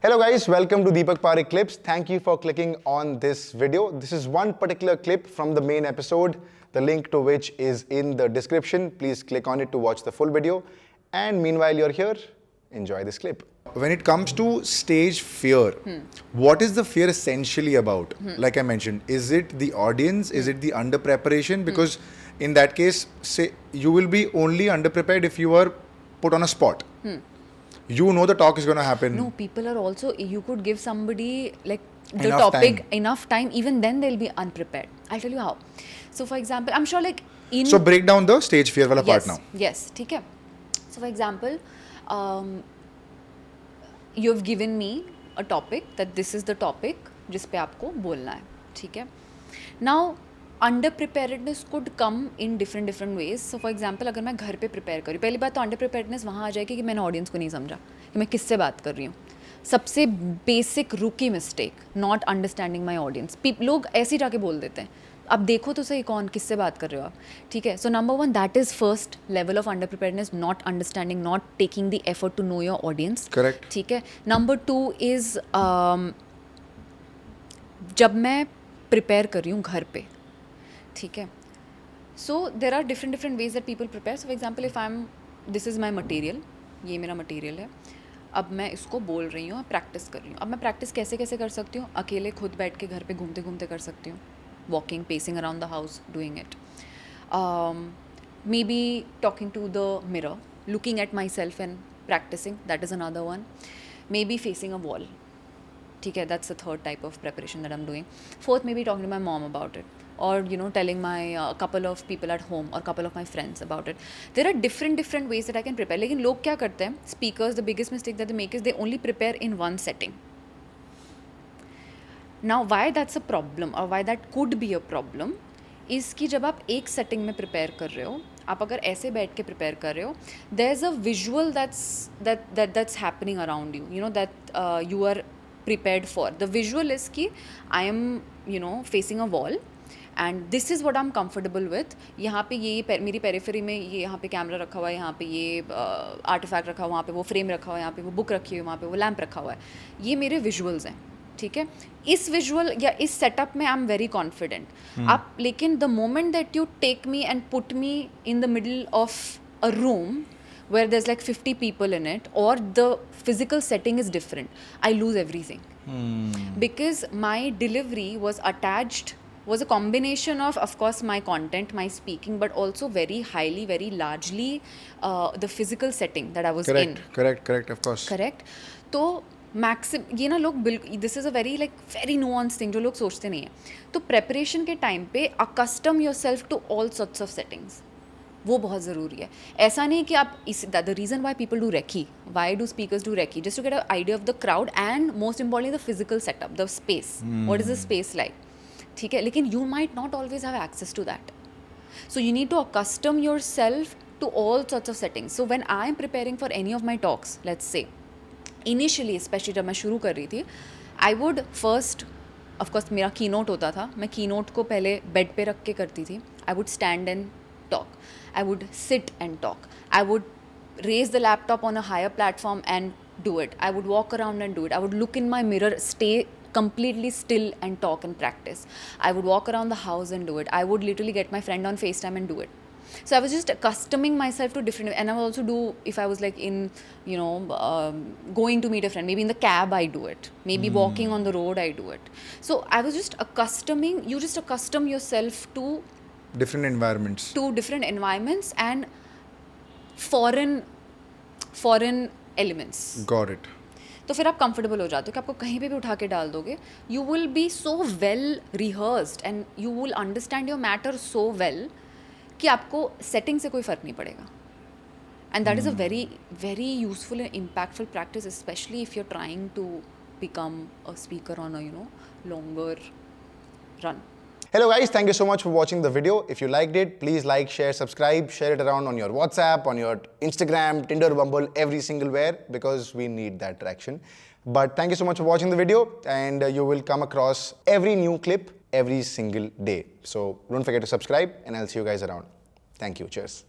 Hello guys, welcome to Deepak Parekh Clips. Thank you for clicking on this video. This is one particular clip from the main episode, the link to which is in the description. Please click on it to watch the full video. And meanwhile you're here, enjoy this clip. When it comes to stage fear, what is the fear essentially about? Like I mentioned, is it the audience? Is it the under preparation? Because in that case, say you will be only under prepared if you are put on a spot. You know the talk is going to happen. No, people are also, you could give somebody like the Enough topic time. enough time, even then they'll be unprepared. I'll tell you how. So for example, I'm sure like in... So break down the stage fear wala part now. Yes, ठीक है. So for example, you've given me a topic that this is the topic जिस पे आपको बोलना है, ठीक है. Now, under preparedness could come in different ways. So for example अगर मैं घर पे प्रिपेयर करूँ, पहली बात तो अंडर प्रिपेयर्डनेस वहाँ आ जाएगी कि मैंने ऑडियंस को नहीं समझा कि मैं किससे बात कर रही हूँ. सबसे बेसिक रूकी mistake, not understanding my audience. लोग ऐसे ही जाके बोल देते हैं, अब देखो तो सही कौन किससे बात कर रहे हो आप, ठीक है. So number one, that is first level of under preparedness, not understanding, not taking the effort to know your audience. Correct. ठीक है. नंबर टू इज़ जब मैं प्रिपेयर कर रही हूँ घर पे, ठीक है. So there are different ways that people prepare. So for example if I am, this is my material, ये मेरा मटीरियल है, अब मैं इसको बोल रही हूँ, प्रैक्टिस कर रही हूँ. अब मैं प्रैक्टिस कैसे कैसे कर सकती हूँ? अकेले खुद बैठ के घर पे घूमते घूमते कर सकती हूँ, walking, pacing around the house, doing it. Maybe talking to the mirror, looking at myself and practising, that is another one. Maybe facing a wall, ठीक है, that's the third type of preparation that I'm doing. Fourth, maybe talking to my mom about it, or telling my couple of people at home or couple of my friends about it. There are different ways that I can prepare. लेकिन लोग क्या करते हैं, speakers, the biggest mistake that they make is they only prepare in one setting. Now why that's a problem, or why that could be a problem, is कि जब आप एक setting में prepare कर रहे हो, आप अगर ऐसे बैठ के prepare कर रहे हो, there's a visual that's happening around you, that you are prepared for. The visual is कि I am facing a wall and this is what I'm comfortable with. यहाँ पे ये मेरी पेरिफेरी में ये यहाँ पे कैमरा रखा हुआ है, यहाँ पे ये आर्टिफैक्ट रखा हुआ है, वहाँ पे वो फ्रेम रखा हुआ है, यहाँ पे वो बुक रखी हुई है, वहाँ पे वो लैम्प रखा हुआ है. ये मेरे विजुअल्स हैं, ठीक है. इस विजुअल या इस सेटअप में आई एम वेरी कॉन्फिडेंट. आप लेकिन the moment that you take me and put me in the middle of a room where there's like 50 people in it, or the physical setting is different, I lose everything. Because my delivery was a combination of course my content, my speaking, but also very largely the physical setting that I was in. Correct, of course. Correct. तो ये ना लोग बिल्कुल, this is a very nuance thing जो लोग सोचते नहीं हैं. तो प्रेपरेशन के टाइम पे accustom yourself to all sorts of settings, वो बहुत ज़रूरी है. ऐसा नहीं कि आप इस the reason why people do recce, why do speakers do recce, just to get a idea of the crowd and most importantly the physical setup, the space, what is the space like, ठीक है. लेकिन you might not always have access to that, so you need to accustom yourself to all sorts of settings. So when I am preparing for any of my talks, let's say initially specially जब मैं शुरू कर रही थी, I would first, of course मेरा की note होता था, मैं की नोट को पहले बेड पे रख के करती थी. I would stand and talk, I would sit and talk, I would raise the laptop on a higher platform and do it, I would walk around and do it, I would look in my mirror, stay completely still and talk and practice, I would walk around the house and do it, I would literally get my friend on FaceTime and do it. So I was just accustoming myself to different, and I would also do, if I was like in going to meet a friend, maybe in the cab I do it, maybe walking on the road I do it. So I was just accustom yourself to Different environments and foreign elements. Got it. तो फिर आप comfortable हो जाते हो कि आपको कहीं पे भी उठा के डाल दोगे, you will be so well rehearsed and you will understand your matter so well कि आपको सेटिंग से कोई फ़र्क नहीं पड़ेगा. And that is a very useful and impactful practice, specially if you are trying to become a speaker on a longer run. Hello guys, thank you so much for watching the video. If you liked it, please like, share, subscribe, share it around on your WhatsApp, on your Instagram, Tinder, Bumble, every single where, because we need that traction. But thank you so much for watching the video, and you will come across every new clip every single day. So don't forget to subscribe, and I'll see you guys around. Thank you. Cheers.